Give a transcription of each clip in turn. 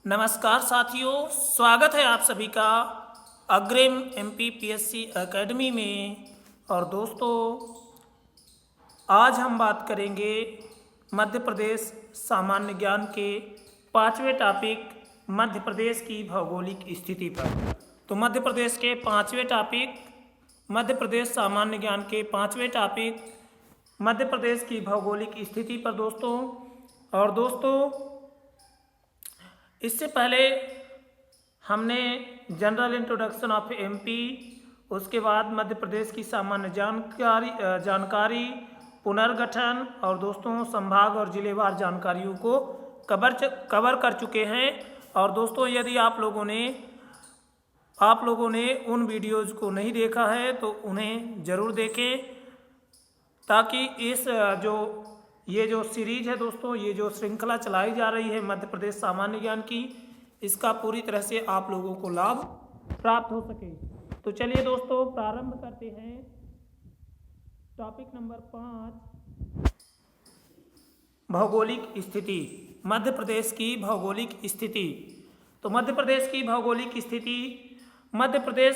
नमस्कार साथियों, स्वागत है आप सभी का अग्रिम MPPSC एकेडमी में। और दोस्तों, आज हम बात करेंगे मध्य प्रदेश सामान्य ज्ञान के 5वें टॉपिक मध्य प्रदेश की भौगोलिक स्थिति पर। तो मध्य प्रदेश के 5वें टॉपिक मध्य प्रदेश सामान्य ज्ञान के 5वें टॉपिक मध्य प्रदेश की भौगोलिक स्थिति पर दोस्तों। और दोस्तों, इससे पहले हमने जनरल इंट्रोडक्शन ऑफ MP, उसके बाद मध्य प्रदेश की सामान्य जानकारी पुनर्गठन और दोस्तों संभाग और जिलेवार जानकारियों को कवर कर चुके हैं। और दोस्तों, यदि आप लोगों ने उन वीडियोज़ को नहीं देखा है तो उन्हें ज़रूर देखें, ताकि ये जो सीरीज है दोस्तों, ये जो श्रृंखला चलाई जा रही है मध्य प्रदेश सामान्य ज्ञान की, इसका पूरी तरह से आप लोगों को लाभ प्राप्त हो सके। तो चलिए दोस्तों, प्रारंभ करते हैं टॉपिक नंबर 5, भौगोलिक स्थिति। मध्य प्रदेश की भौगोलिक स्थिति। तो मध्य प्रदेश की भौगोलिक स्थिति, मध्य प्रदेश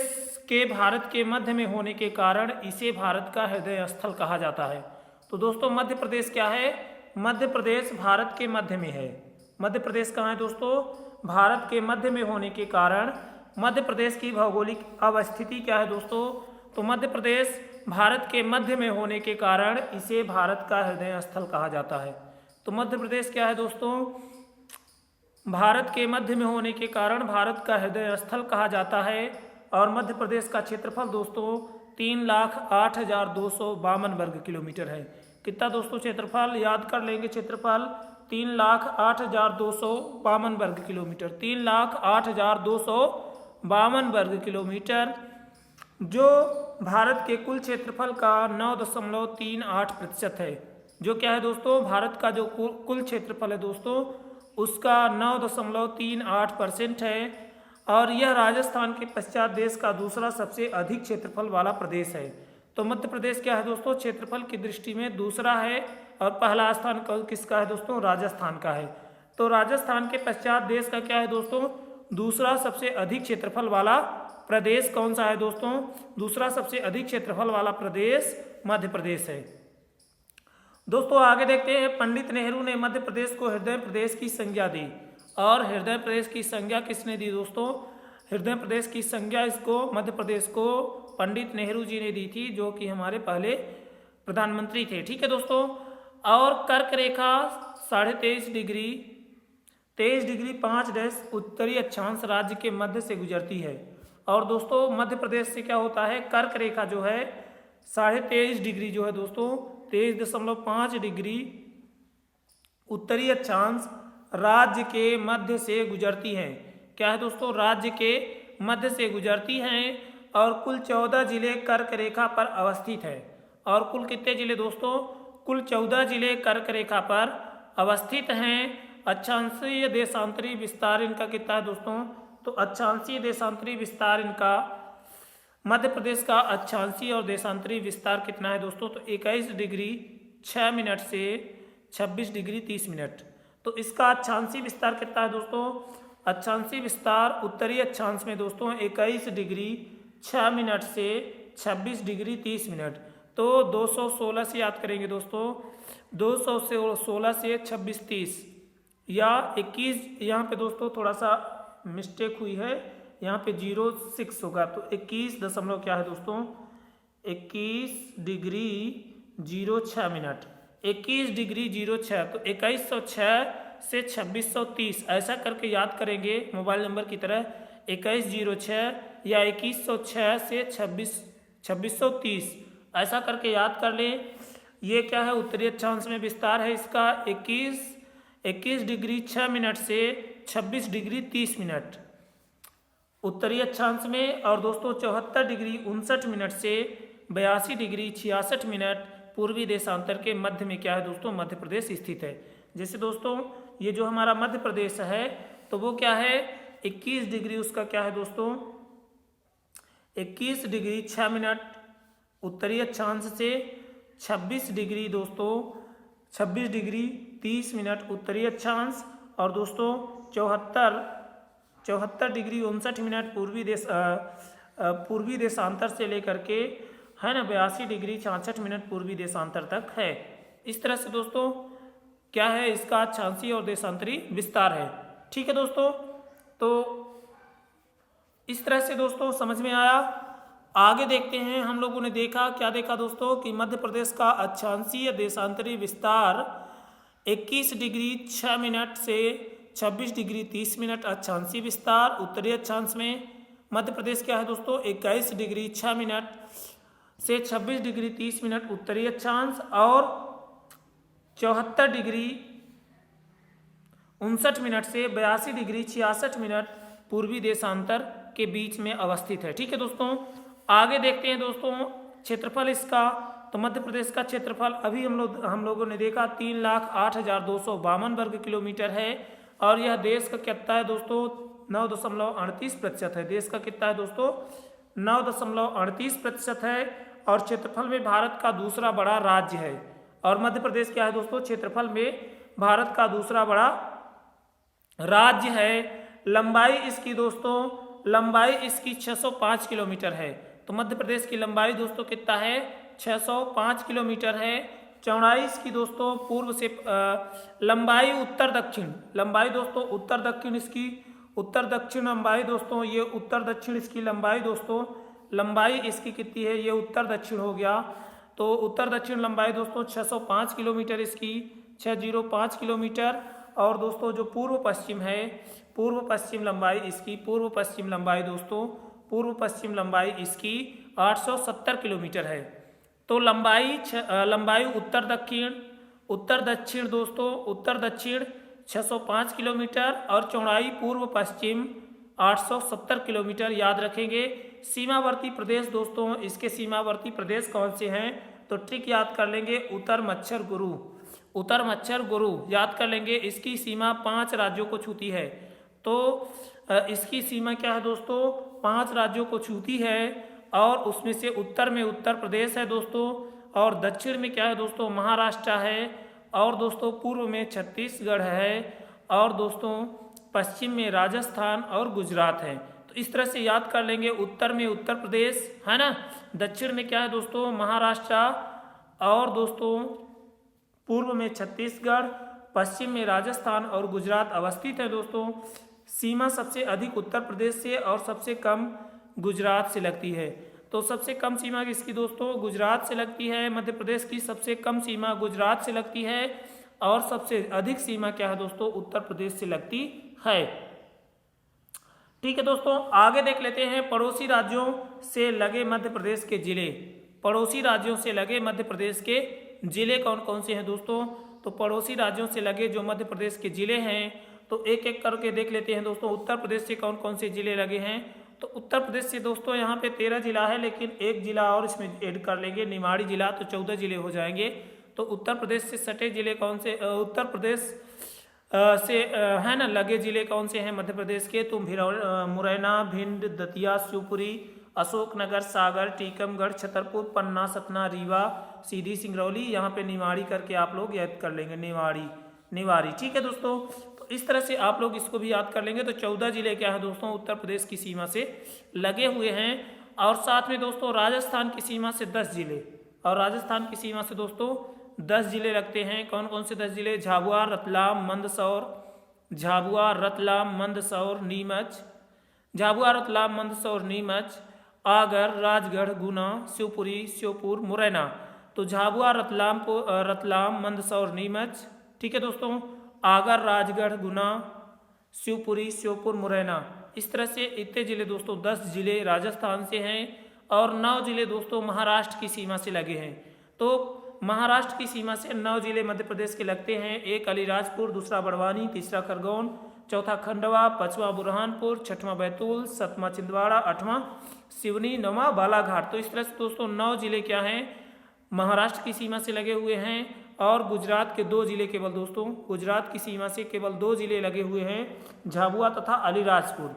के भारत के मध्य में होने के कारण इसे भारत का हृदय स्थल कहा जाता है। तो दोस्तों, मध्य प्रदेश क्या है? मध्य प्रदेश भारत के मध्य में है। मध्य प्रदेश कहाँ है दोस्तों? भारत के मध्य में होने के कारण मध्य प्रदेश की भौगोलिक अवस्थिति क्या है दोस्तों? तो मध्य प्रदेश भारत के मध्य में होने के कारण इसे भारत का हृदय स्थल कहा जाता है। तो मध्य प्रदेश क्या है दोस्तों? भारत के मध्य में होने के कारण भारत का हृदय स्थल कहा जाता है। और मध्य प्रदेश का क्षेत्रफल दोस्तों 3,08,252 वर्ग किलोमीटर है। कितना दोस्तों क्षेत्रफल? याद कर लेंगे क्षेत्रफल 3,08,252 वर्ग किलोमीटर। 3,08,252 वर्ग किलोमीटर, जो भारत के कुल क्षेत्रफल का 9.38% है। जो क्या है दोस्तों? भारत का जो कुल क्षेत्रफल है दोस्तों, उसका 9.38% है। और यह राजस्थान के पश्चात देश का दूसरा सबसे अधिक क्षेत्रफल वाला प्रदेश है। तो मध्य प्रदेश क्या है दोस्तों? क्षेत्रफल की दृष्टि में दूसरा है। और पहला स्थान किसका है दोस्तों? राजस्थान का है। तो राजस्थान के पश्चात देश का क्या है दोस्तों? दूसरा सबसे अधिक क्षेत्रफल वाला प्रदेश कौन सा है दोस्तों? दूसरा सबसे अधिक क्षेत्रफल वाला प्रदेश मध्य प्रदेश है। दोस्तों आगे देखते हैं, पंडित नेहरू ने मध्य प्रदेश को हृदय प्रदेश की संज्ञा दी। और हृदय प्रदेश की संज्ञा किसने दी दोस्तों? हृदय प्रदेश की संज्ञा मध्य प्रदेश को पंडित नेहरू जी ने दी थी, जो कि हमारे पहले प्रधानमंत्री थे। ठीक है दोस्तों। और कर्क रेखा 23.5 डिग्री 5' उत्तरी अक्षांश राज्य के मध्य से गुजरती है। और दोस्तों, मध्य प्रदेश से क्या होता है? कर्क रेखा जो है 23.5 डिग्री जो है दोस्तों 23.5 डिग्री उत्तरी अक्षांश राज्य के मध्य से गुजरती हैं। क्या है दोस्तों? राज्य के मध्य से गुजरती हैं। और कुल 14 जिले कर्क रेखा पर अवस्थित है। और कुल कितने जिले दोस्तों? कुल 14 जिले कर्क रेखा पर अवस्थित हैं। अक्षांशीय देशांतरी विस्तार इनका कितना है दोस्तों? तो अक्षांशीय देशांतरी विस्तार इनका, मध्य प्रदेश का अक्षांशीय और देशांतरी विस्तार कितना है दोस्तों? तो 21 डिग्री 6 मिनट से 26 डिग्री 30 मिनट। तो इसका अक्षांशीय विस्तार कितना है दोस्तों? अक्षांशीय विस्तार उत्तरी अक्षांश में दोस्तों 21 डिग्री 6 मिनट से 26 डिग्री 30 मिनट। तो 216 से याद करेंगे दोस्तों, 216 से 26 30 या 21, यहाँ पे दोस्तों थोड़ा सा मिस्टेक हुई है, यहाँ पे 06 होगा। तो 21 दशमलव क्या है दोस्तों? 21 डिग्री 06 मिनट। 21 डिग्री 06, तो 2106 से 2630 ऐसा करके याद करेंगे मोबाइल नंबर की तरह। 2106 या 2106 से 2630 ऐसा करके याद कर लें। ये क्या है? उत्तरी अक्षांश में विस्तार है इसका 21 डिग्री 6 मिनट से 26 डिग्री 30 मिनट उत्तरी अक्षांश में। और दोस्तों 74 डिग्री 59 मिनट से 82 डिग्री 66 मिनट पूर्वी देशांतर के मध्य में क्या है दोस्तों? मध्य प्रदेश स्थित है। जैसे दोस्तों, ये जो हमारा मध्य प्रदेश है तो वो क्या है? 21 डिग्री उसका क्या है दोस्तों? 21 डिग्री 6 मिनट उत्तरी अक्षांश से 26 डिग्री दोस्तों 26 डिग्री 30 मिनट उत्तरी अक्षांश और दोस्तों 74 74 डिग्री 59 मिनट पूर्वी देशांतर से लेकर के, है ना, 82 डिग्री 66 मिनट पूर्वी देशांतर तक है। इस तरह से दोस्तों क्या है, इसका अक्षांशीय और देशांतरी विस्तार है। ठीक है दोस्तों, तो इस तरह से दोस्तों समझ में आया। आगे देखते हैं, हम लोगों ने देखा, क्या देखा दोस्तों, कि मध्य प्रदेश का अक्षांशीय देशांतरी विस्तार 21 डिग्री 6 मिनट से 26 डिग्री 30 मिनट अक्षांशीय विस्तार। उत्तरी अक्षांश में मध्य प्रदेश क्या है दोस्तों, 21 डिग्री 6 मिनट से 26 डिग्री 30 मिनट उत्तरी अक्षांश, और 74 डिग्री 59 मिनट से 82 डिग्री 66 मिनट पूर्वी देशांतर के बीच में अवस्थित है। ठीक है दोस्तों, आगे देखते हैं दोस्तों क्षेत्रफल इसका। तो मध्य प्रदेश का क्षेत्रफल अभी हम लोगों ने देखा 3,08,252 वर्ग किलोमीटर है, और यह देश का कितना है दोस्तों, 9.38% है। देश का कितना है दोस्तों, 9.38% है, और क्षेत्रफल में भारत का दूसरा बड़ा राज्य है। और मध्य प्रदेश क्या है दोस्तों, क्षेत्रफल में भारत का दूसरा बड़ा राज्य है। लंबाई इसकी दोस्तों, लंबाई इसकी 605 किलोमीटर है। तो मध्य प्रदेश की लंबाई दोस्तों कितना है, 605 किलोमीटर है। चौड़ाई इसकी दोस्तों पूर्व से लंबाई उत्तर दक्षिण, लंबाई दोस्तों उत्तर दक्षिण इसकी, उत्तर दक्षिण लंबाई दोस्तों, ये उत्तर दक्षिण इसकी लंबाई दोस्तों, लंबाई इसकी कितनी है, ये उत्तर दक्षिण हो गया। तो उत्तर दक्षिण लंबाई दोस्तों 605 किलोमीटर इसकी, 605 किलोमीटर। और दोस्तों जो पूर्व पश्चिम है, पूर्व पश्चिम लंबाई इसकी, पूर्व पश्चिम लंबाई दोस्तों, पूर्व पश्चिम लंबाई इसकी 870 किलोमीटर है। तो लंबाई उत्तर दक्षिण, उत्तर दक्षिण दोस्तों, उत्तर दक्षिण 605 किलोमीटर, और चौड़ाई पूर्व पश्चिम 870 किलोमीटर, याद रखेंगे। सीमावर्ती प्रदेश दोस्तों, इसके सीमावर्ती प्रदेश कौन से हैं, तो ट्रिक याद कर लेंगे, उत्तर मच्छर गुरु, उत्तर मच्छर गुरु याद कर लेंगे। इसकी सीमा 5 राज्यों को छूती है। तो इसकी सीमा क्या है दोस्तों, 5 राज्यों को छूती है, और उसमें से उत्तर में उत्तर प्रदेश है दोस्तों, और दक्षिण में क्या है दोस्तों, महाराष्ट्र है, और दोस्तों पूर्व में छत्तीसगढ़ है, और दोस्तों पश्चिम में राजस्थान और गुजरात है। तो इस तरह से याद कर लेंगे, उत्तर में उत्तर प्रदेश है ना, दक्षिण में क्या है दोस्तों, महाराष्ट्र, और दोस्तों पूर्व में छत्तीसगढ़, पश्चिम में राजस्थान और गुजरात अवस्थित है दोस्तों। सीमा सबसे अधिक उत्तर प्रदेश से और सबसे कम गुजरात से लगती है। तो सबसे कम सीमा किसकी दोस्तों, गुजरात से लगती है। मध्य प्रदेश की सबसे कम सीमा गुजरात से लगती है, और सबसे अधिक सीमा क्या है दोस्तों, उत्तर प्रदेश से लगती है। ठीक है दोस्तों, आगे देख लेते हैं पड़ोसी राज्यों से लगे मध्य प्रदेश के जिले। पड़ोसी राज्यों से लगे मध्य प्रदेश के जिले कौन कौन से हैं दोस्तों, तो पड़ोसी राज्यों से लगे जो मध्य प्रदेश के जिले हैं, तो एक एक करके देख लेते हैं दोस्तों। उत्तर प्रदेश से कौन कौन से जिले लगे हैं, तो उत्तर प्रदेश से दोस्तों यहाँ पे 13 जिला है, लेकिन एक जिला और इसमें ऐड कर लेंगे, निमाड़ी जिला, तो 14 जिले हो जाएंगे। तो उत्तर प्रदेश से सटे जिले कौन से, उत्तर प्रदेश से है ना लगे जिले कौन से हैं मध्य प्रदेश के, तो मुरैना, भिंड, दतिया, शिवपुरी, अशोकनगर, सागर, टीकमगढ़, छतरपुर, पन्ना, सतना, रीवा, सीधी, सिंगरौली, यहाँ पे निवाड़ी करके आप लोग याद कर लेंगे, निवाड़ी। ठीक है दोस्तों, तो इस तरह से आप लोग इसको भी याद कर लेंगे। तो 14 जिले क्या है दोस्तों, उत्तर प्रदेश की सीमा से लगे हुए हैं। और साथ में दोस्तों राजस्थान की सीमा से 10 जिले, और राजस्थान की सीमा से दोस्तों 10 जिले लगते हैं। कौन कौन से 10 जिले, झाबुआ, रतलाम, मंदसौर, झाबुआ, रतलाम, मंदसौर, नीमच, झाबुआ, रतलाम, मंदसौर, नीमच, आगर, राजगढ़, गुना, शिवपुरी, श्योपुर, मुरैना। तो झाबुआ, रतलाम, मंदसौर, नीमच, ठीक है दोस्तों, आगर, राजगढ़, गुना, शिवपुरी, श्योपुर, मुरैना। इस तरह से इतने जिले दोस्तों 10 जिले राजस्थान से हैं, और 9 जिले दोस्तों महाराष्ट्र की सीमा से लगे हैं। तो महाराष्ट्र की सीमा से 9 जिले मध्य प्रदेश के लगते हैं। एक अलीराजपुर, दूसरा बड़वानी, तीसरा खरगोन, चौथा खंडवा, पांचवा बुरहानपुर, छठवां बैतूल, सातवां छिंदवाड़ा, आठवां सिवनी, नौवां बालाघाट। तो इस तरह से दोस्तों 9 जिले क्या हैं, महाराष्ट्र की सीमा से लगे हुए हैं। और गुजरात के 2 जिले केवल दोस्तों, गुजरात की सीमा से केवल 2 जिले लगे हुए हैं, झाबुआ तथा अलीराजपुर।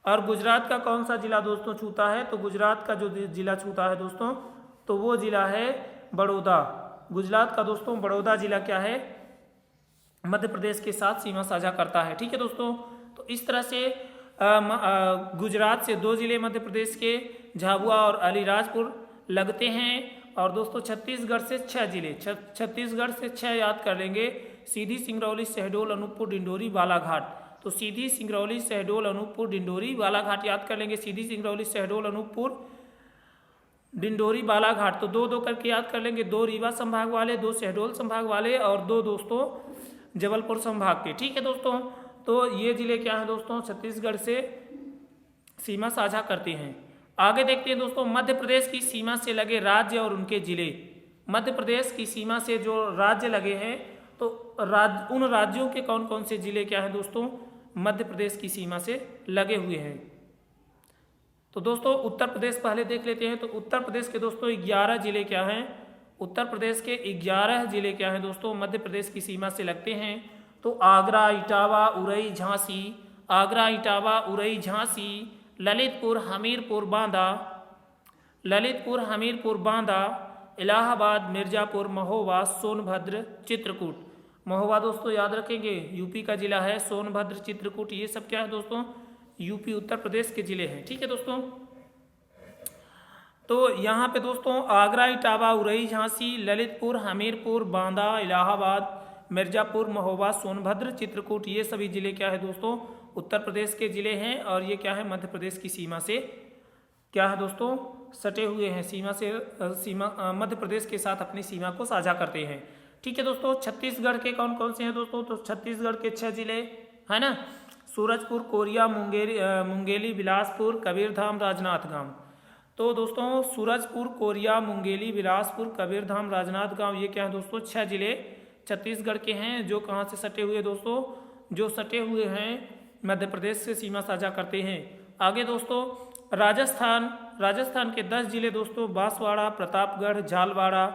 और गुजरात का कौन सा जिला दोस्तों छूता है, तो गुजरात का जो जिला छूता है दोस्तों, तो वो जिला है बड़ौदा। गुजरात का दोस्तों बड़ौदा जिला क्या है, मध्य प्रदेश के साथ सीमा साझा करता है। ठीक है दोस्तों, तो इस तरह से गुजरात से 2 जिले मध्य प्रदेश के झाबुआ और अलीराजपुर लगते हैं। और दोस्तों छत्तीसगढ़ से 6 जिले, छत्तीसगढ़ से 6 याद कर लेंगे, सीधी, सिंगरौली, शहडोल, अनूपपुर, डिंडोरी, बालाघाट। तो सीधी, सिंगरौली, शहडोल, अनूपपुर, डिंडोरी, बालाघाट याद कर लेंगे। सीधी, सिंगरौली, शहडोल, अनूपपुर, डिंडोरी, बालाघाट। तो 2-2 करके याद कर लेंगे, 2 रीवा संभाग वाले, 2 शहडोल संभाग वाले और 2 दोस्तों जबलपुर संभाग के। ठीक है दोस्तों, तो ये जिले क्या हैं दोस्तों, छत्तीसगढ़ से सीमा साझा करते हैं। आगे देखते हैं दोस्तों, मध्य प्रदेश की सीमा से लगे राज्य और उनके जिले। मध्य प्रदेश की सीमा से जो राज्य लगे हैं, तो उन राज्यों के कौन कौन से जिले क्या हैं दोस्तों, मध्य प्रदेश की सीमा से लगे हुए हैं। तो दोस्तों उत्तर प्रदेश पहले देख लेते हैं। तो उत्तर प्रदेश के दोस्तों 11 जिले क्या हैं, उत्तर प्रदेश के 11 जिले क्या हैं दोस्तों, मध्य प्रदेश की सीमा से लगते हैं। तो आगरा, इटावा, उरई, झांसी, आगरा, इटावा, उरई, झांसी, ललितपुर, हमीरपुर, बांदा, ललितपुर, हमीरपुर, बांदा, इलाहाबाद, मिर्जापुर, महोबा, सोनभद्र, चित्रकूट। महोबा दोस्तों याद रखेंगे यूपी का जिला है, सोनभद्र, चित्रकूट, ये सब क्या है दोस्तों, यूपी उत्तर प्रदेश के जिले हैं। ठीक है दोस्तों, तो यहाँ पे दोस्तों आगरा, इटावा, उरई, झांसी, ललितपुर, हमीरपुर, बांदा, इलाहाबाद, मिर्जापुर, महोबा, सोनभद्र, चित्रकूट, ये सभी जिले क्या है दोस्तों, उत्तर प्रदेश के जिले हैं। और ये क्या है, मध्य प्रदेश की सीमा से क्या है दोस्तों, सटे हुए हैं, मध्य प्रदेश के साथ अपनी सीमा को साझा करते हैं। ठीक है दोस्तों, छत्तीसगढ़ के कौन कौन से हैं दोस्तों, तो छत्तीसगढ़ के 6 जिले है ना, सूरजपुर, कोरिया, मुंगेली, बिलासपुर, कबीरधाम, राजनांदगांव। तो दोस्तों सूरजपुर, कोरिया, मुंगेली, बिलासपुर, कबीरधाम, राजनांदगांव, ये क्या है दोस्तों, 6 जिले छत्तीसगढ़ के हैं, जो कहाँ से सटे हुए दोस्तों, जो सटे हुए हैं मध्य प्रदेश से सीमा साझा करते हैं। आगे दोस्तों राजस्थान के 10 जिले दोस्तों, बांसवाड़ा, प्रतापगढ़, झालवाड़ा,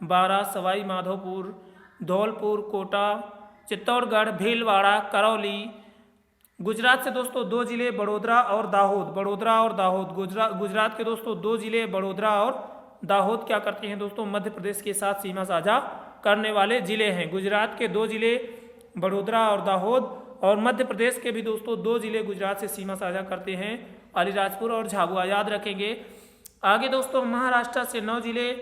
बारां, सवाई माधोपुर, धौलपुर, कोटा, चित्तौड़गढ़, भीलवाड़ा, करौली। गुजरात से दोस्तों 2 जिले, बड़ोदरा और दाहोद। गुजरात के दोस्तों 2 जिले, बड़ोदरा और दाहोद क्या करते हैं दोस्तों, मध्य प्रदेश के साथ सीमा साझा करने वाले जिले हैं। गुजरात के 2 जिले, बड़ोदरा और दाहोद, और मध्य प्रदेश के भी दोस्तों 2 जिले गुजरात से सीमा साझा करते हैं, अलीराजपुर और झाबुआ, याद रखेंगे। आगे दोस्तों महाराष्ट्र से 9 जिले,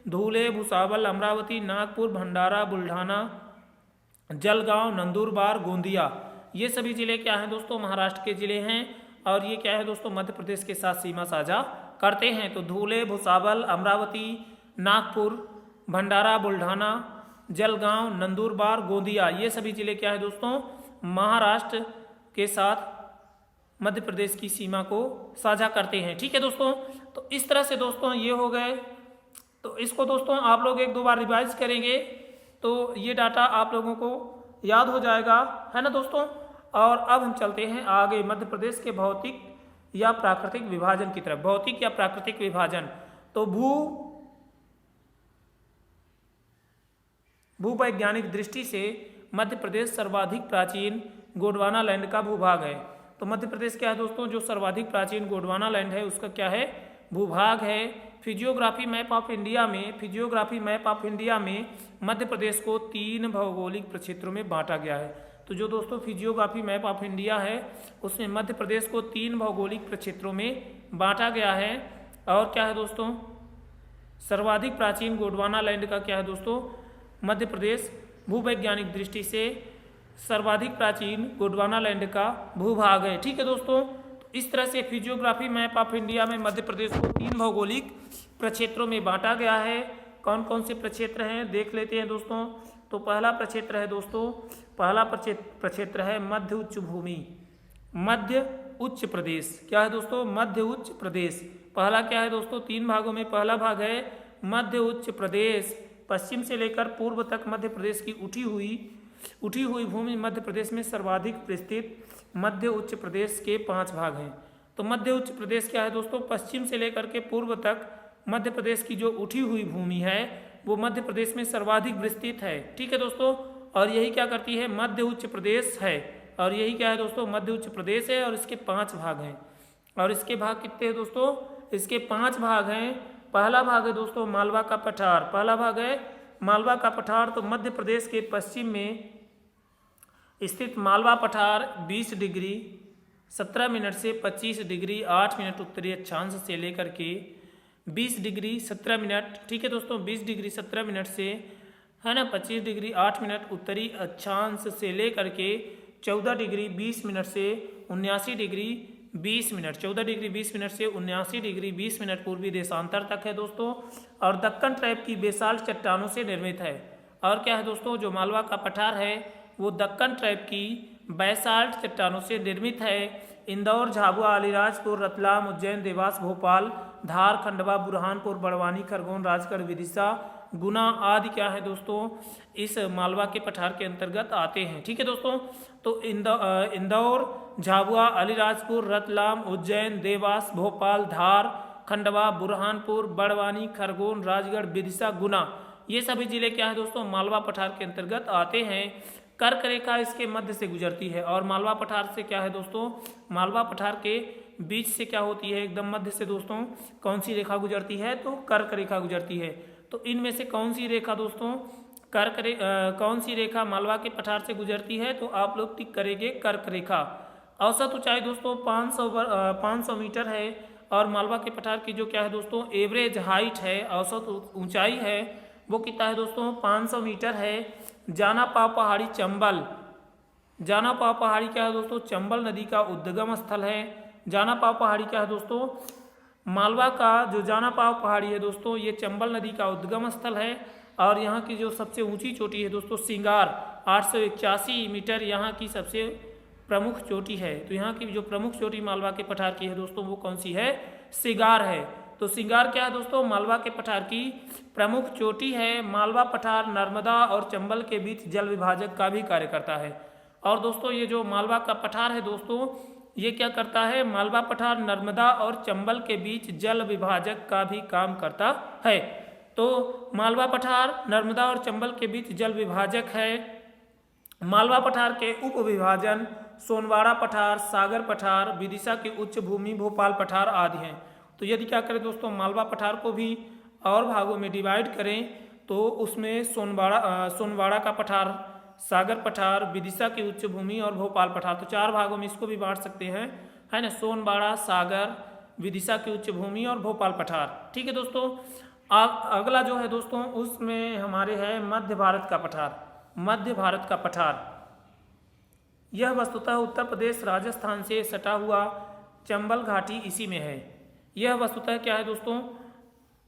धुले, भुसावल, अमरावती, नागपुर, भंडारा, बुल्ढाना, जलगांव, नंदुरबार, गोंदिया, ये सभी जिले क्या हैं दोस्तों, महाराष्ट्र के जिले हैं। और ये क्या है दोस्तों, मध्य प्रदेश के साथ सीमा साझा करते हैं। तो धुले, भुसावल, अमरावती, नागपुर, भंडारा, बुल्ढाना, जलगांव, नंदुरबार, गोंदिया, ये सभी जिले क्या है दोस्तों, महाराष्ट्र के साथ मध्य प्रदेश की सीमा को साझा करते हैं। ठीक है दोस्तों, तो इस तरह से दोस्तों ये हो गए। तो इसको दोस्तों आप लोग 1-2 बार रिवाइज करेंगे तो ये डाटा आप लोगों को याद हो जाएगा, है ना दोस्तों। और अब हम चलते हैं आगे मध्य प्रदेश के भौतिक या प्राकृतिक विभाजन की तरफ। भौतिक या प्राकृतिक विभाजन, तो भूवैज्ञानिक दृष्टि से मध्य प्रदेश सर्वाधिक प्राचीन गोंडवाना लैंड का भूभाग है। तो मध्य प्रदेश क्या है दोस्तों, जो सर्वाधिक प्राचीन गोंडवाना लैंड है उसका क्या है, भूभाग है। फिजियोग्राफी मैप ऑफ इंडिया में मध्य प्रदेश को 3 भौगोलिक प्रक्षेत्रों में बांटा गया है। तो जो दोस्तों फिजियोग्राफी मैप ऑफ इंडिया है उसमें मध्य प्रदेश को 3 भौगोलिक प्रक्षेत्रों में बांटा गया है। और क्या है दोस्तों, सर्वाधिक प्राचीन गोंडवाना लैंड का क्या है दोस्तों, मध्य प्रदेश भूवैज्ञानिक दृष्टि से सर्वाधिक प्राचीन गोंडवाना लैंड का भूभाग है। ठीक है दोस्तों, तो इस तरह से फिजियोग्राफी मैप ऑफ इंडिया में मध्य प्रदेश को 3 भौगोलिक प्रक्षेत्रों में बांटा गया है। कौन कौन से प्रक्षेत्र हैं देख लेते हैं दोस्तों। तो पहला प्रक्षेत्र है मध्य उच्च भूमि, मध्य उच्च प्रदेश। क्या है दोस्तों, मध्य उच्च प्रदेश। पहला क्या है दोस्तों, 3 भागों में पहला भाग है मध्य उच्च प्रदेश। पश्चिम से लेकर पूर्व तक मध्य प्रदेश की उठी हुई भूमि मध्य प्रदेश में सर्वाधिक विस्तृत मध्य उच्च प्रदेश के 5 भाग हैं। तो मध्य उच्च प्रदेश क्या है दोस्तों, पश्चिम से लेकर के पूर्व तक मध्य प्रदेश की जो उठी हुई भूमि है वो मध्य प्रदेश में सर्वाधिक विस्तृत है। ठीक है दोस्तों, और यही क्या करती है, मध्य उच्च प्रदेश है। और यही क्या है दोस्तों, मध्य उच्च प्रदेश है और इसके 5 भाग हैं। और इसके भाग कितने हैं दोस्तों, इसके 5 भाग हैं। पहला भाग है दोस्तों मालवा का पठार। पहला भाग है मालवा का पठार। तो मध्य प्रदेश के पश्चिम में स्थित मालवा पठार 20 डिग्री 17 मिनट से 25 डिग्री 8 मिनट उत्तरी अक्षांश से लेकर के 20 डिग्री 17 मिनट, ठीक है दोस्तों, 20 डिग्री 17 मिनट से, है ना, 25 डिग्री 8 मिनट उत्तरी अक्षांश से लेकर के 14 डिग्री 20 मिनट से 79 डिग्री 20 मिनट, 14 डिग्री 20 मिनट से 79 डिग्री 20 मिनट पूर्वी देशांतर तक है दोस्तों। और दक्कन ट्रैप की बेसाल्ट चट्टानों से निर्मित है। और क्या है दोस्तों, जो मालवा का पठार है वो दक्कन ट्रैप की बेसाल्ट चट्टानों से निर्मित है। इंदौर, झाबुआ, अलीराजपुर, रतलाम, उज्जैन, देवास, भोपाल, धार, खंडवा, बुरहानपुर, बड़वानी, खरगोन, राजगढ़, विदिशा, गुना आदि क्या है दोस्तों इस मालवा के पठार के अंतर्गत आते हैं। ठीक है दोस्तों, तो इंदौर, झाबुआ, अलीराजपुर, रतलाम, उज्जैन, देवास, भोपाल, धार, खंडवा, बुरहानपुर, बड़वानी, खरगोन, राजगढ़, विदिशा, गुना, ये सभी जिले क्या है दोस्तों मालवा पठार के अंतर्गत आते हैं। कर्क रेखा इसके मध्य से गुजरती है। और मालवा पठार से क्या है दोस्तों, मालवा पठार के बीच से क्या होती है, एकदम मध्य से दोस्तों कौन सी रेखा गुजरती है, तो कर्क रेखा गुजरती है। तो इनमें से कौन सी रेखा दोस्तों कौन सी रेखा मालवा के पठार से गुजरती है, तो आप लोग टिक करेंगे कर्क रेखा। औसत ऊंचाई दोस्तों 500 मीटर है। और मालवा के पठार की जो क्या है दोस्तों एवरेज हाइट है, औसत ऊंचाई है, वो कितना है दोस्तों 500 मीटर है। जाना पाव पहाड़ी चंबल, जाना पाव पहाड़ी क्या है दोस्तों चंबल नदी का उद्गम स्थल है। जाना पाव पहाड़ी क्या है दोस्तों, मालवा का जो जाना पाव पहाड़ी है दोस्तों ये चंबल नदी का उद्गम स्थल है। और यहाँ की जो सबसे ऊंची चोटी है दोस्तों सिंगार 881 मीटर यहाँ की सबसे प्रमुख चोटी है। तो यहाँ की जो प्रमुख चोटी मालवा के पठार की है दोस्तों वो कौन सी है, सिंगार है। तो सिंगार क्या है दोस्तों मालवा के पठार की प्रमुख चोटी है। मालवा पठार नर्मदा और चंबल के बीच जल विभाजक का भी कार्य करता है। और दोस्तों ये जो मालवा का पठार है दोस्तों ये क्या करता है, मालवा पठार नर्मदा और चंबल के बीच जल विभाजक का भी काम करता है। तो मालवा पठार नर्मदा और चंबल के बीच जल विभाजक है। मालवा पठार के उप विभाजन सोनवाड़ा पठार, सागर पठार, विदिशा की उच्च भूमि, भोपाल पठार आदि हैं। तो यदि क्या करें दोस्तों मालवा पठार को भी और भागों में डिवाइड करें तो उसमें सोनवाड़ा का पठार, सागर पठार, विदिशा की उच्च भूमि और भोपाल पठार, तो 4 भागों में इसको भी बांट सकते हैं, है ना, सोनवाड़ा, सागर, विदिशा की उच्च भूमि और भोपाल पठार। ठीक है दोस्तों, अगला जो है दोस्तों उसमें हमारे है मध्य भारत का पठार। मध्य भारत का पठार यह वस्तुतः उत्तर प्रदेश राजस्थान से सटा हुआ चंबल घाटी इसी में है। यह वस्तुतः क्या है दोस्तों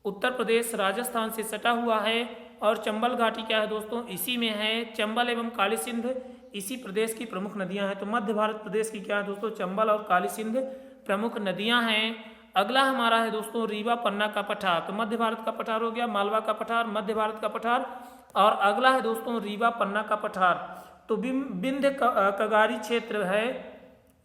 उत्तर प्रदेश राजस्थान से सटा हुआ है और चंबल घाटी क्या है दोस्तों इसी में है। चंबल एवं काली सिंध इसी प्रदेश की प्रमुख नदियां हैं। तो मध्य भारत प्रदेश की क्या है दोस्तों चंबल और काली सिंध प्रमुख नदियां हैं। अगला हमारा है दोस्तों रीवा पन्ना का पठार। तो मध्य भारत का पठार हो गया, मालवा का पठार, मध्य भारत का पठार। और अगला है दोस्तों रीवा पन्ना का पठार। तो विंध्य कगारी क्षेत्र है।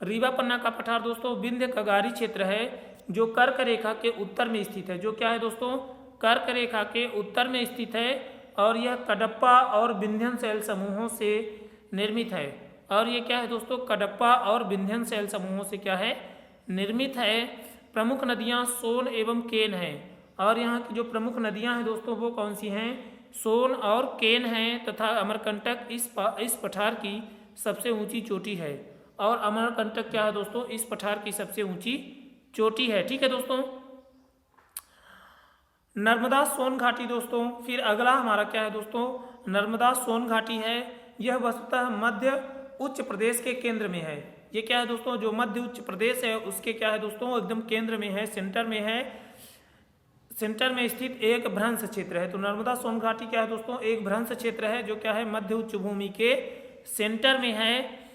रीवा पन्ना का पठार दोस्तों विंध्य कगारी क्षेत्र है जो कर्क रेखा के उत्तर में स्थित है। जो क्या है दोस्तों कर्क रेखा के उत्तर में स्थित है और यह कडप्पा और विंध्यन शैल समूहों से निर्मित है। और ये क्या है दोस्तों कडप्पा और विंध्यन शैल समूहों से क्या है निर्मित है। प्रमुख नदियां सोन एवं केन हैं। और यहाँ की जो प्रमुख नदियां हैं दोस्तों वो कौन सी हैं, सोन और केन हैं। तथा अमरकंटक इस पठार की सबसे ऊंची चोटी है। और अमरकंटक क्या है दोस्तों इस पठार की सबसे ऊंची चोटी है। ठीक है दोस्तों, नर्मदा सोन घाटी दोस्तों फिर अगला हमारा क्या है दोस्तों नर्मदा सोन घाटी है। यह वस्तुतः मध्य उच्च प्रदेश के केंद्र में है। ये क्या है दोस्तों जो मध्य उच्च प्रदेश है उसके क्या है दोस्तों एकदम केंद्र में है, सेंटर में है। सेंटर में स्थित एक भ्रंश क्षेत्र है। तो नर्मदा सोन घाटी क्या है दोस्तों एक भ्रंश क्षेत्र है जो क्या है मध्य उच्च भूमि के सेंटर में है।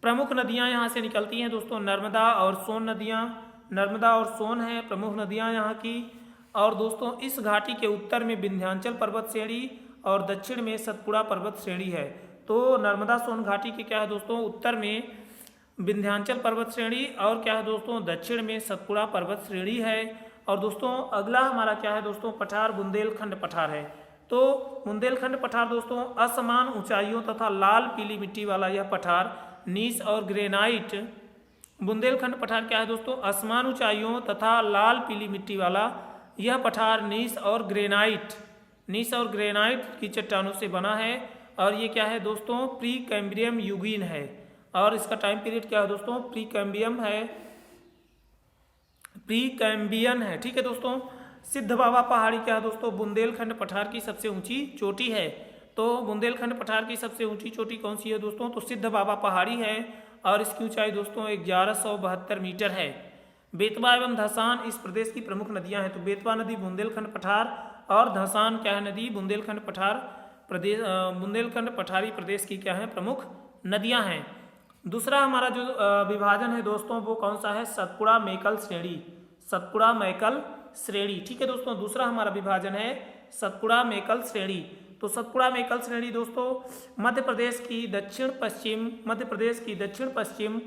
प्रमुख नदियां यहाँ से निकलती हैं दोस्तों नर्मदा और सोन नदियां, नर्मदा और सोन है प्रमुख नदियां यहाँ की। और दोस्तों इस घाटी के उत्तर में विंध्याचल पर्वत श्रेणी और दक्षिण में सतपुड़ा पर्वत श्रेणी है। तो नर्मदा सोन घाटी के क्या है दोस्तों उत्तर में विंध्याचल पर्वत श्रेणी और क्या है दोस्तों दक्षिण में सतपुड़ा पर्वत श्रेणी है। और दोस्तों अगला हमारा क्या है दोस्तों पठार बुंदेलखंड पठार है। तो बुंदेलखंड पठार दोस्तों असमान ऊंचाइयों तथा लाल पीली मिट्टी वाला यह पठार नीस और ग्रेनाइट। बुंदेलखंड पठार क्या है दोस्तों असमान ऊंचाइयों तथा लाल पीली मिट्टी वाला यह पठार नीस और ग्रेनाइट की चट्टानों से बना है। और ये क्या है दोस्तों प्री कैम्ब्रियम युगीन है। और इसका टाइम पीरियड क्या है दोस्तों, प्री कैम्बियन है। ठीक है दोस्तों। सिद्ध बाबा पहाड़ी क्या है दोस्तों, बुंदेलखंड पठार की सबसे ऊंची चोटी है। तो बुंदेलखंड पठार की सबसे ऊंची चोटी कौन सी है दोस्तों, तो सिद्ध बाबा पहाड़ी है और इसकी ऊंचाई दोस्तों 1172 मीटर है। बेतवा एवं धसान इस प्रदेश की प्रमुख नदियां हैं। तो बेतवा नदी बुंदेलखंड पठार और धसान क्या है नदी, बुंदेलखंड पठारी प्रदेश की क्या है प्रमुख नदियां हैं। दूसरा हमारा जो विभाजन है दोस्तों वो कौन सा है, सतपुड़ा मेकल श्रेणी, सतपुड़ा मैकल श्रेणी। ठीक है दोस्तों, दूसरा हमारा विभाजन है सतपुड़ा मेकल श्रेणी। तो सतपुड़ा मेकल श्रेणी दोस्तों मध्य प्रदेश की दक्षिण पश्चिम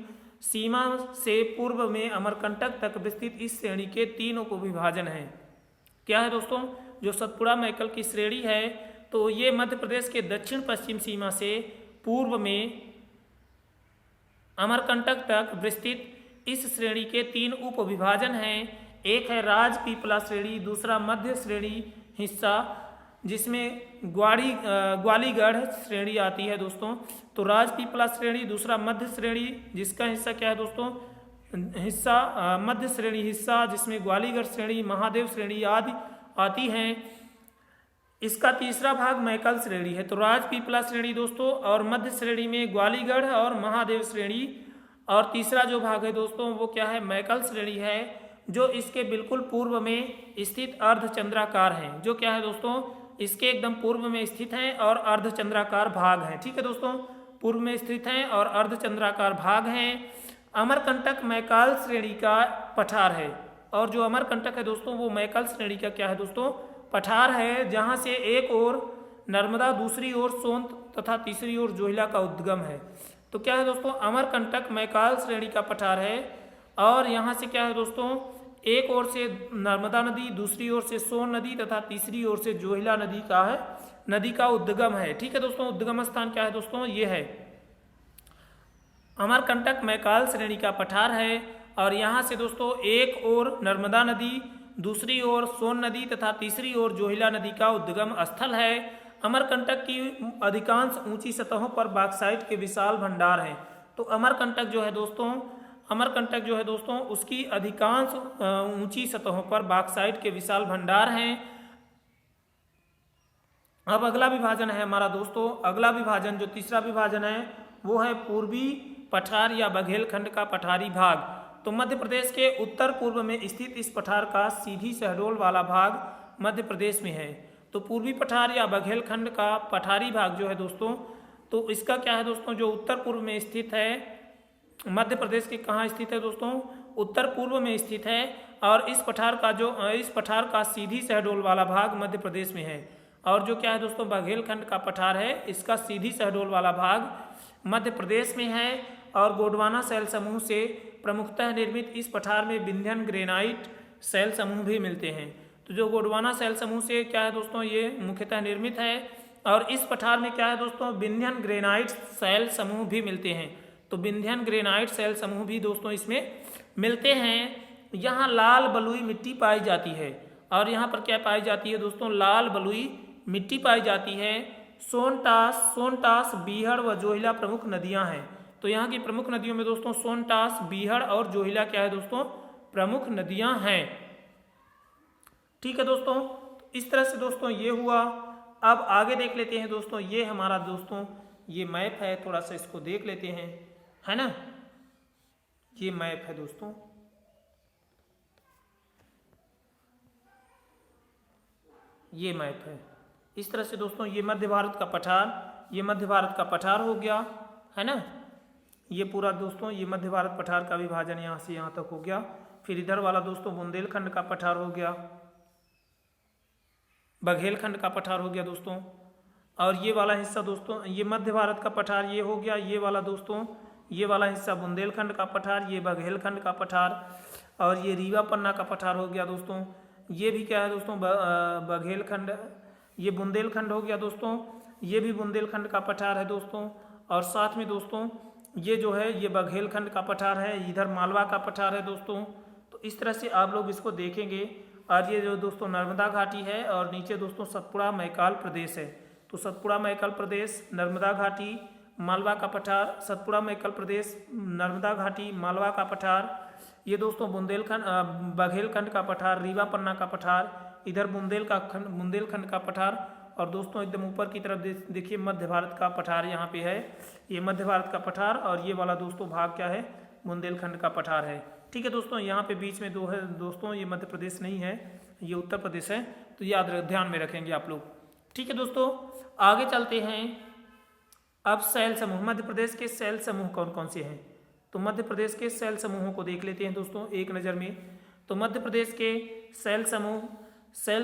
सीमा से पूर्व में अमरकंटक तक विस्तृत इस श्रेणी के 3 उपविभाजन हैं। क्या है दोस्तों, जो सतपुड़ा मैकल की श्रेणी है तो ये मध्य प्रदेश के दक्षिण पश्चिम सीमा से पूर्व में अमरकंटक तक विस्तृत इस श्रेणी के 3 उपविभाजन हैं। एक है राजपीपला श्रेणी, दूसरा मध्य श्रेणी हिस्सा जिसमें ग्वालीगढ़ श्रेणी आती है दोस्तों। तो राजपीपला श्रेणी, दूसरा मध्य श्रेणी जिसका हिस्सा क्या है दोस्तों, मध्य श्रेणी हिस्सा जिसमें ग्वालीगढ़ श्रेणी, महादेव श्रेणी आदि आती हैं। इसका तीसरा भाग मैकल श्रेणी है। तो राजपीपला श्रेणी दोस्तों और मध्य श्रेणी में ग्वालीगढ़ और महादेव श्रेणी, और तीसरा जो भाग है दोस्तों वो क्या है, मैकल श्रेणी है, जो इसके बिल्कुल पूर्व में स्थित अर्धचंद्राकार है। जो क्या है दोस्तों, इसके एकदम पूर्व में स्थित हैं और अर्धचंद्राकार भाग हैं। ठीक है दोस्तों, पूर्व में स्थित हैं और अर्धचंद्राकार भाग हैं। अमरकंटक मैकाल श्रेणी का पठार है, और जो अमरकंटक है दोस्तों वो मैकल श्रेणी का क्या है दोस्तों, पठार है, जहां से एक ओर नर्मदा, दूसरी ओर सोन तथा तीसरी ओर जोहिला का उद्गम है। तो क्या है दोस्तों, अमरकंटक मैकाल श्रेणी का पठार है, और यहाँ से क्या है दोस्तों, एक ओर से नर्मदा नदी, दूसरी ओर से सोन नदी तथा तीसरी ओर से जोहिला नदी का उद्गम है। ठीक है दोस्तों, उद्गम स्थान क्या है दोस्तों, ये है अमरकंटक मैकाल श्रेणी का पठार है, और यहाँ से दोस्तों एक ओर नर्मदा नदी, दूसरी ओर सोन नदी तथा तीसरी ओर जोहिला नदी का उद्गम स्थल है। अमरकंटक की अधिकांश ऊंची सतहों पर बॉक्साइट के विशाल भंडार हैं। तो अमरकंटक जो है दोस्तों उसकी अधिकांश ऊंची सतहों पर बॉक्साइट के विशाल भंडार हैं। अब अगला विभाजन है हमारा दोस्तों, अगला विभाजन जो तीसरा विभाजन है वो है पूर्वी पठार या बघेलखंड का पठारी भाग। तो मध्य प्रदेश के उत्तर पूर्व में स्थित इस पठार का सीधी शहडोल वाला भाग मध्य प्रदेश में है। तो पूर्वी पठार या बघेलखंड का पठारी भाग जो है दोस्तों, तो इसका क्या है दोस्तों, जो उत्तर पूर्व में स्थित है, मध्य प्रदेश के कहाँ स्थित है दोस्तों, उत्तर पूर्व में स्थित है, और इस पठार का सीधी शहडोल वाला भाग मध्य प्रदेश में है। और जो क्या है दोस्तों, बघेलखंड का पठार है, इसका सीधी शहडोल वाला भाग मध्य प्रदेश में है। और गोंडवाना शैल समूह से प्रमुखतः निर्मित इस पठार में विंध्यन ग्रेनाइट शैल समूह भी मिलते हैं। तो जो गोंडवाना शैल समूह से क्या है दोस्तों, ये मुख्यतः निर्मित है, और इस पठार में क्या है दोस्तों, विंध्यन ग्रेनाइट शैल समूह भी मिलते हैं। तो विंध्यन ग्रेनाइट शैल समूह भी दोस्तों इसमें मिलते हैं। यहाँ लाल बलुई मिट्टी पाई जाती है, और यहाँ पर क्या पाई जाती है दोस्तों, लाल बलुई मिट्टी पाई जाती है। सोनटास, बीहड़ व जोहिला प्रमुख नदियां हैं। तो यहाँ की प्रमुख नदियों में दोस्तों सोनटास, बीहड़ और जोहिला क्या है दोस्तों, प्रमुख नदियां हैं। ठीक है दोस्तों, इस तरह से दोस्तों ये हुआ। अब आगे देख लेते हैं दोस्तों, ये हमारा दोस्तों ये मैप है, थोड़ा सा इसको देख लेते हैं, है ना। ये मैप है दोस्तों, ये मैप है। इस तरह से दोस्तों ये मध्य भारत का पठार हो गया, है ना। ये पूरा दोस्तों ये मध्य भारत पठार का विभाजन यहाँ से यहाँ तक हो गया। फिर इधर वाला दोस्तों बुंदेलखंड का पठार हो गया, बघेलखंड का पठार हो गया दोस्तों। और ये वाला हिस्सा दोस्तों, ये मध्य भारत का पठार ये हो गया। ये वाला दोस्तों, ये वाला हिस्सा बुंदेलखंड का पठार, ये बघेलखंड का पठार, और ये रीवा पन्ना का पठार हो गया दोस्तों। ये भी क्या है दोस्तों, बघेलखंड, ये बुंदेलखंड हो गया दोस्तों। ये भी बुंदेलखंड का पठार है दोस्तों। और साथ में दोस्तों ये जो है ये बघेलखंड का पठार है, इधर मालवा का पठार है दोस्तों। तो इस तरह से आप लोग इसको देखेंगे। और ये जो दोस्तों नर्मदा घाटी है, और नीचे दोस्तों सतपुड़ा मैकाल प्रदेश है। तो सतपुड़ा मैकाल प्रदेश, नर्मदा घाटी मालवा का पठार, सतपुड़ा मैकल प्रदेश, नर्मदा घाटी, मालवा का पठार, ये दोस्तों बुंदेलखंड बघेलखंड का पठार, रीवा पन्ना का पठार, इधर बुंदेलखंड का पठार, और दोस्तों एकदम ऊपर की तरफ देखिए मध्य भारत का पठार यहाँ पे है, ये मध्य भारत का पठार, और ये वाला दोस्तों भाग क्या है, बुंदेलखंड का पठार है। ठीक है दोस्तों, यहाँ पे बीच में दो है दोस्तों, ये मध्य प्रदेश नहीं है, ये उत्तर प्रदेश है, तो याद ध्यान में रखेंगे आप लोग। ठीक है दोस्तों, आगे चलते हैं। अब सैल समूह, मध्य प्रदेश के सैल समूह कौन कौन से हैं, तो मध्य प्रदेश के सैल समूहों को देख लेते हैं दोस्तों एक नज़र में। तो मध्य प्रदेश के सैल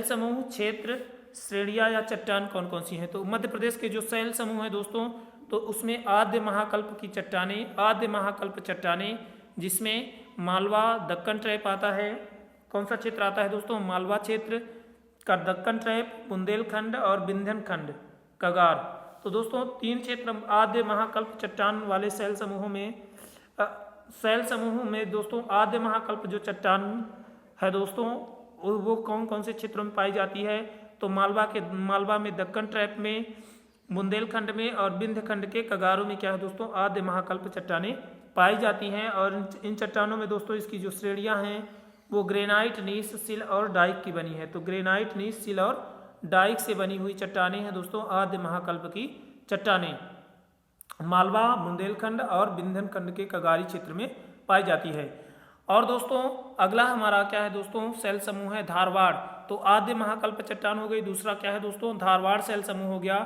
समूह क्षेत्र, श्रेणियाँ या चट्टान कौन कौन सी हैं, तो मध्य प्रदेश के जो सैल समूह हैं दोस्तों, तो उसमें आद्य महाकल्प की चट्टानें, आद्य महाकल्प चट्टानें, जिसमें मालवा दक्कन ट्रैप आता है। कौन सा क्षेत्र आता है दोस्तों, मालवा क्षेत्र का दक्कन ट्रैप, बुंदेलखंड और विंध्यनखंड कगार। तो दोस्तों 3 क्षेत्र आद्य महाकल्प चट्टान वाले सैल समूह में दोस्तों आद्य महाकल्प जो चट्टान है दोस्तों, वो कौन कौन से क्षेत्रों में पाई जाती है, तो मालवा में दक्कन ट्रैप में, बुंदेलखंड में और विंध्यखंड के कगारों में क्या है दोस्तों, आद्य महाकल्प चट्टानें पाई जाती हैं। और इन चट्टानों में दोस्तों इसकी जो श्रेणियां हैं वो ग्रेनाइट, नीस, सिल और डाइक की बनी है। तो ग्रेनाइट, नीस, सिल और डाइक से बनी हुई चट्टानें हैं दोस्तों आद्य महाकल्प की चट्टानें, मालवा, बुंदेलखंड और विंध्यनखंड के कगारी क्षेत्र में पाई जाती है। और दोस्तों अगला हमारा क्या है दोस्तों, सैल समूह है धारवाड़। तो आद्य महाकल्प चट्टान हो गई, दूसरा क्या है दोस्तों, धारवाड़ सैल समूह हो गया।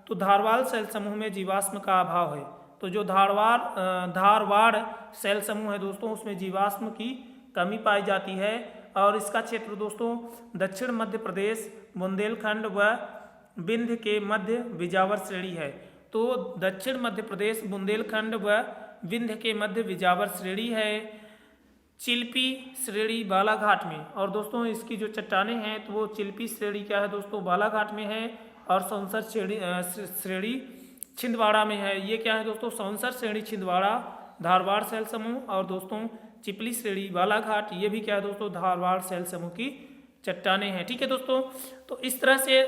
तो धारवाड़ सैल समूह में जीवाश्म का अभाव है, तो जो धारवाड़ सैल समूह है दोस्तों, उसमें जीवाश्म की कमी पाई जाती है। और इसका क्षेत्र दोस्तों दक्षिण मध्य प्रदेश, बुंदेलखंड व विंध्य के मध्य विजावर श्रेणी है। तो दक्षिण मध्य प्रदेश, बुंदेलखंड व विंध्य के मध्य विजावर श्रेणी है, चिल्पी श्रेणी बालाघाट में। और दोस्तों इसकी जो चट्टानें हैं तो वो चिल्पी श्रेणी क्या है दोस्तों, बालाघाट में है, और सौंसर श्रेणी छिंदवाड़ा में है। ये क्या है दोस्तों, सौंसर श्रेणी छिंदवाड़ा धारवाड़ सैल समूह, और दोस्तों चिपली श्रेणी बालाघाट, ये भी क्या है दोस्तों, धारवाड़ सैल समूह की चट्टानें हैं। ठीक है दोस्तों, तो इस तरह से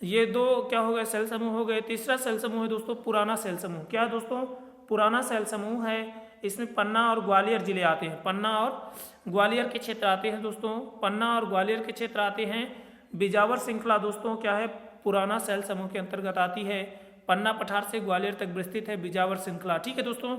ये दो क्या हो गए, सैल समूह हो गए। तीसरा सैल समूह है दोस्तों पुराना सैल समूह। क्या है दोस्तों, पुराना सैल समूह है, इसमें पन्ना और ग्वालियर जिले आते हैं, पन्ना और ग्वालियर के क्षेत्र आते हैं दोस्तों, पन्ना और ग्वालियर के क्षेत्र आते हैं। बिजावर श्रृंखला दोस्तों क्या है, पुराना सैल समूह के अंतर्गत आती है, पन्ना पठार से ग्वालियर तक विस्तृत है बिजावर श्रृंखला। ठीक है दोस्तों,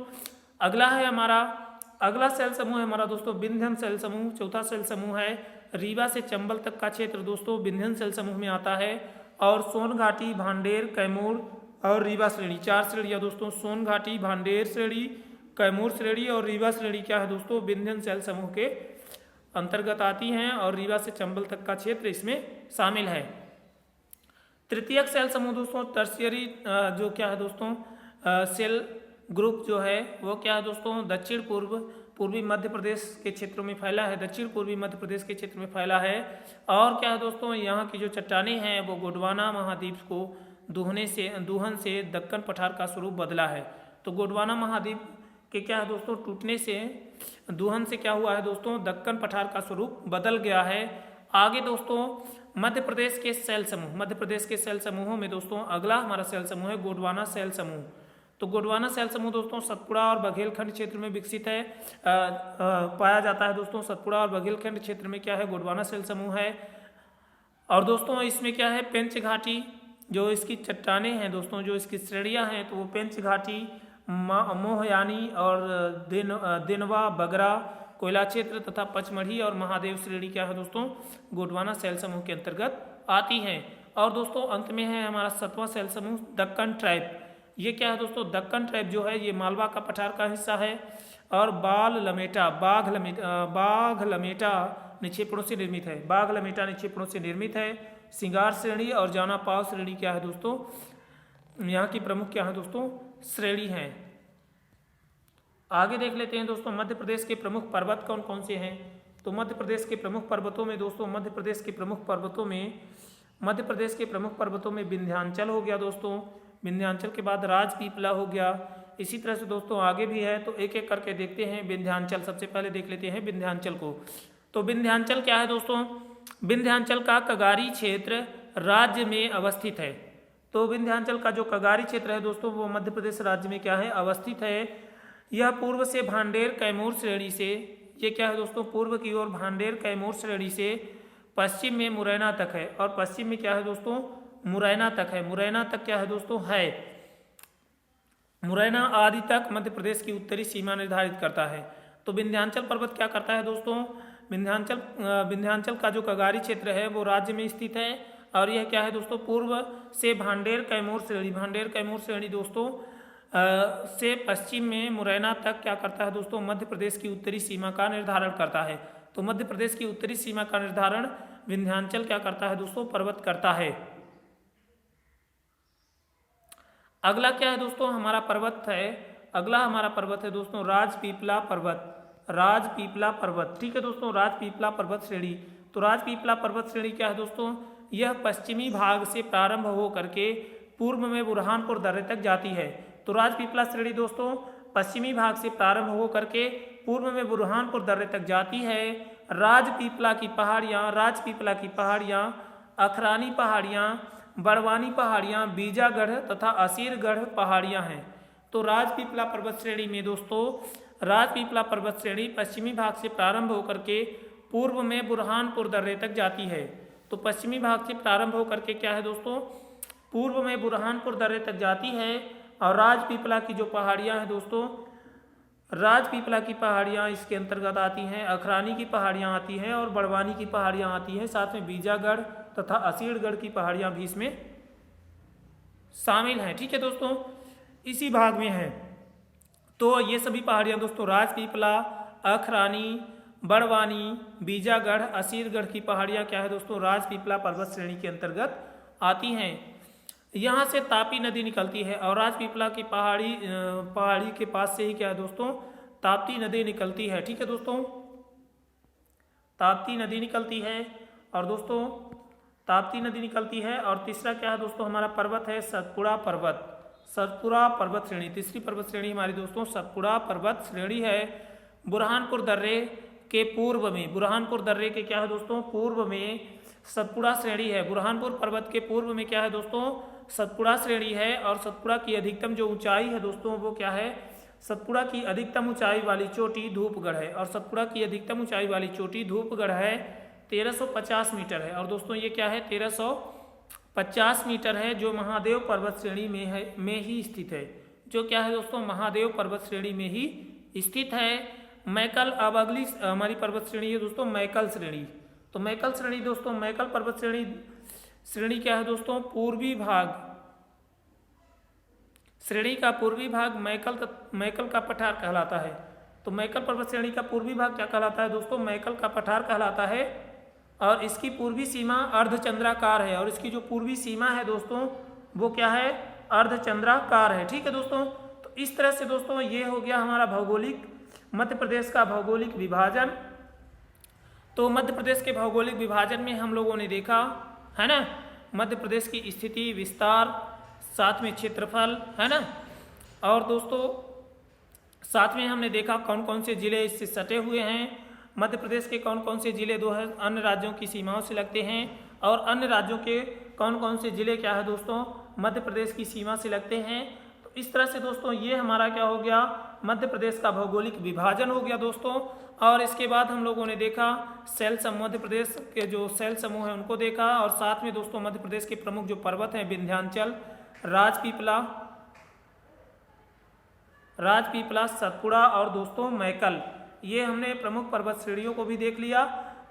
अगला सैल समूह है हमारा दोस्तों विंध्यन सैल समूह। चौथा सैल समूह है रीवा से चंबल तक का क्षेत्र दोस्तों विंध्यन सैल समूह में आता है। और सोनघाटी, भांडेर, कैमूर और रीवा श्रेणी, 4 श्रेणियाँ दोस्तों, सोनघाटी, भांडेर श्रेणी, कैमूर श्रेणी और रीवा श्रेणी क्या है दोस्तों, विंध्यन सैल समूह के अंतर्गत आती हैं, और रीवा से चंबल तक का क्षेत्र इसमें शामिल है। तृतीयक सैल समूह दोस्तों टर्शियरी जो क्या है दोस्तों सेल ग्रुप जो है वो क्या है दोस्तों, दक्षिण पूर्वी मध्य प्रदेश के क्षेत्रों में फैला है, दक्षिण पूर्वी मध्य प्रदेश के क्षेत्र में फैला है। और क्या है दोस्तों, यहाँ की जो चट्टानें हैं वो गोंडवाना महाद्वीप को दूहन से दक्कन पठार का स्वरूप बदला है। तो गोंडवाना महाद्वीप के क्या है दोस्तों टूटने से, दूहन से क्या हुआ है दोस्तों, दक्कन पठार का स्वरूप बदल गया है। आगे दोस्तों मध्य प्रदेश के सैल समूह, मध्य प्रदेश के सैल समूहों में दोस्तों अगला हमारा सैल समूह है गोंडवाना सैल समूह। तो गोंडवाना सैल समूह दोस्तों सतपुड़ा और बघेलखंड क्षेत्र में विकसित है, पाया जाता है दोस्तों। सतपुड़ा और बघेलखंड क्षेत्र में क्या है, गोंडवाना सैल समूह है। और दोस्तों इसमें क्या है, पेंच घाटी जो इसकी चट्टानें हैं दोस्तों, जो इसकी श्रेणियाँ हैं तो वो पेंच घाटी, मोहयानी और दिनवा, बगरा, कोयला क्षेत्र तथा पचमढ़ी और महादेव श्रेणी क्या है दोस्तों, गोंडवाना सैल समूह के अंतर्गत आती हैं। और दोस्तों अंत में है हमारा 7वां सैल समूह दक्कन ट्राइब। ये क्या है दोस्तों, दक्कन ट्राइब जो है ये मालवा का पठार का हिस्सा है। और बाघ लमेटा निक्षेपणों से निर्मित है, बाघ लमेटा निक्षेपणों से निर्मित है। सिंगार श्रेणी और जाना पाव श्रेणी क्या है दोस्तों, यहाँ की प्रमुख क्या है दोस्तों श्रेणी हैं। आगे देख लेते हैं दोस्तों मध्य प्रदेश के प्रमुख पर्वत कौन कौन से हैं। तो मध्य प्रदेश के प्रमुख पर्वतों में दोस्तों, मध्य प्रदेश के प्रमुख पर्वतों में विंध्याचल हो गया दोस्तों, विंध्याचल के बाद राजपीपला हो गया। इसी तरह से दोस्तों आगे भी है, तो एक एक करके देखते हैं। विंध्याचल सबसे पहले देख लेते हैं विंध्याचल को। तो विंध्याचल क्या है दोस्तों, विंध्याचल का कगारी क्षेत्र राज्य में अवस्थित है। तो विंध्याचल का जो कगारी क्षेत्र है दोस्तों वो मध्य प्रदेश राज्य में क्या है अवस्थित है। यह पूर्व से भांडेर कैमूर श्रेणी से, ये क्या है दोस्तों पूर्व की ओर भांडेर कैमूर श्रेणी से पश्चिम में मुरैना तक है, और पश्चिम में क्या है दोस्तों मुरैना तक है। मुरैना तक क्या है दोस्तों है, मुरैना आदि तक मध्य प्रदेश की उत्तरी सीमा निर्धारित करता है। तो विंध्याचल पर्वत क्या करता है दोस्तों, विंध्याचल का जो कगारी क्षेत्र है वो राज्य में स्थित है, और यह क्या है दोस्तों पूर्व से भांडेर कैमूर श्रेणी, भांडेर कैमूर श्रेणी दोस्तों से पश्चिम में मुरैना तक क्या करता है दोस्तों मध्य प्रदेश की उत्तरी सीमा का निर्धारण करता है। तो मध्य प्रदेश की उत्तरी सीमा का निर्धारण विंध्याचल क्या करता है दोस्तों पर्वत करता है। अगला क्या है दोस्तों हमारा पर्वत है, अगला हमारा पर्वत है दोस्तों राजपीपला पर्वत, राजपीपला पर्वत। ठीक है दोस्तों राजपीपला पर्वत श्रेणी। तो राजपीपला पर्वत श्रेणी क्या है दोस्तों, यह पश्चिमी भाग से प्रारंभ हो करके पूर्व में बुरहानपुर दर्रे तक जाती है। तो राजपीपला श्रेणी दोस्तों पश्चिमी भाग से प्रारंभ हो करके पूर्व में बुरहानपुर दर्रे तक जाती है। राजपीपला की पहाड़ियाँ, राजपीपला की पहाड़ियाँ, अखरानी पहाड़ियाँ, बड़वानी पहाड़ियाँ, बीजागढ़ तथा असीरगढ़ पहाड़ियाँ हैं। तो राजपीपला पर्वत श्रेणी में दोस्तों राजपीपला पर्वत श्रेणी पश्चिमी भाग से प्रारंभ होकर के पूर्व में बुरहानपुर दर्रे तक जाती है। तो पश्चिमी भाग से प्रारंभ होकर के क्या है दोस्तों पूर्व में बुरहानपुर दर्रे तक जाती है। और राजपीपला की जो पहाड़ियाँ हैं दोस्तों, राजपीपला की पहाड़ियाँ इसके अंतर्गत आती हैं, अखरानी की पहाड़ियाँ आती हैं और बड़वानी की पहाड़ियाँ आती हैं, साथ में बीजागढ़ तथा असीरगढ़ की पहाड़ियाँ भी इसमें शामिल हैं। ठीक है दोस्तों इसी भाग में है। तो ये सभी पहाड़ियाँ दोस्तों राजपीपला, अखरानी, बड़वानी, बीजागढ़, असीरगढ़ की पहाड़ियाँ क्या है दोस्तों राजपीपला पर्वत श्रेणी के अंतर्गत आती हैं। यहाँ से तापी नदी निकलती है, और राजपीपला की पहाड़ी के पास से ही क्या है दोस्तों ताप्ती नदी निकलती है। ठीक है दोस्तों ताप्ती नदी निकलती है, और दोस्तों ताप्ती नदी निकलती है। और तीसरा क्या है दोस्तों हमारा पर्वत है सतपुड़ा पर्वत, सतपुड़ा पर्वत श्रेणी। तीसरी पर्वत श्रेणी हमारी दोस्तों सतपुड़ा पर्वत श्रेणी है। बुरहानपुर दर्रे के पूर्व में, बुरहानपुर दर्रे के क्या है दोस्तों पूर्व में सतपुड़ा श्रेणी है। बुरहानपुर पर्वत के पूर्व में क्या है दोस्तों सतपुड़ा श्रेणी है। और सतपुड़ा की अधिकतम जो ऊंचाई है दोस्तों वो क्या है, सतपुड़ा की अधिकतम ऊंचाई वाली चोटी धूपगढ़ है, और सतपुड़ा की अधिकतम ऊंचाई वाली चोटी धूपगढ़ है 1350 मीटर है। और दोस्तों ये क्या है 1350 मीटर है, जो महादेव पर्वत श्रेणी में ही स्थित है, जो क्या है दोस्तों महादेव पर्वत श्रेणी में ही स्थित है। मैकल, अब अगली हमारी पर्वत श्रेणी है दोस्तों मैकल श्रेणी। तो मैकल श्रेणी दोस्तों, मैकल पर्वत श्रेणी क्या है दोस्तों पूर्वी भाग, श्रेणी का पूर्वी भाग मैकल का पठार कहलाता है। तो मैकल पर्वत श्रेणी का पूर्वी भाग क्या कहलाता है दोस्तों मैकल का पठार कहलाता है, और इसकी पूर्वी सीमा अर्धचंद्राकार है, और इसकी जो पूर्वी सीमा है दोस्तों वो क्या है अर्धचंद्राकार है। ठीक है दोस्तों तो इस तरह से दोस्तों ये हो गया हमारा भौगोलिक मध्य प्रदेश का भौगोलिक विभाजन। तो मध्य प्रदेश के भौगोलिक विभाजन में हम लोगों ने देखा है ना मध्य प्रदेश की स्थिति, विस्तार, साथ में क्षेत्रफल है ना, और दोस्तों साथ में हमने देखा कौन कौन से जिले इससे सटे हुए हैं, मध्य प्रदेश के कौन कौन से जिले अन्य राज्यों की सीमाओं से लगते हैं, और अन्य राज्यों के कौन कौन से जिले क्या है दोस्तों मध्य प्रदेश की सीमा से लगते हैं। तो इस तरह से दोस्तों ये हमारा क्या हो गया मध्य प्रदेश का भौगोलिक विभाजन हो गया दोस्तों। और इसके बाद हम लोगों ने देखा सेल समूह, मध्य प्रदेश के जो सेल समूह है उनको देखा, और साथ में दोस्तों मध्य प्रदेश के प्रमुख जो पर्वत हैं विंध्याचल, राजपीपला, सतपुड़ा और दोस्तों मैकल, ये हमने प्रमुख पर्वत श्रेणियों को भी देख लिया।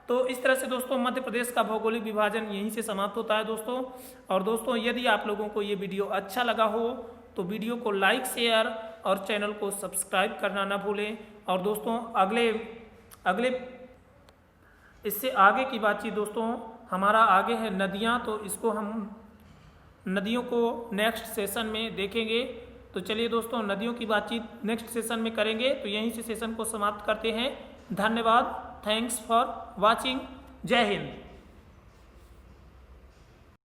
तो इस तरह से दोस्तों मध्य प्रदेश का भौगोलिक विभाजन यहीं से समाप्त होता है दोस्तों। और दोस्तों यदि आप लोगों को ये वीडियो अच्छा लगा हो तो वीडियो को लाइक, शेयर और चैनल को सब्सक्राइब करना ना भूलें। और दोस्तों अगले इससे आगे की बातचीत दोस्तों हमारा आगे है नदियाँ, तो इसको हम नदियों को नेक्स्ट सेशन में देखेंगे। तो चलिए दोस्तों नदियों की बातचीत नेक्स्ट सेशन में करेंगे, तो यहीं से सेशन को समाप्त करते हैं। धन्यवाद, थैंक्स फॉर वॉचिंग, जय हिंद।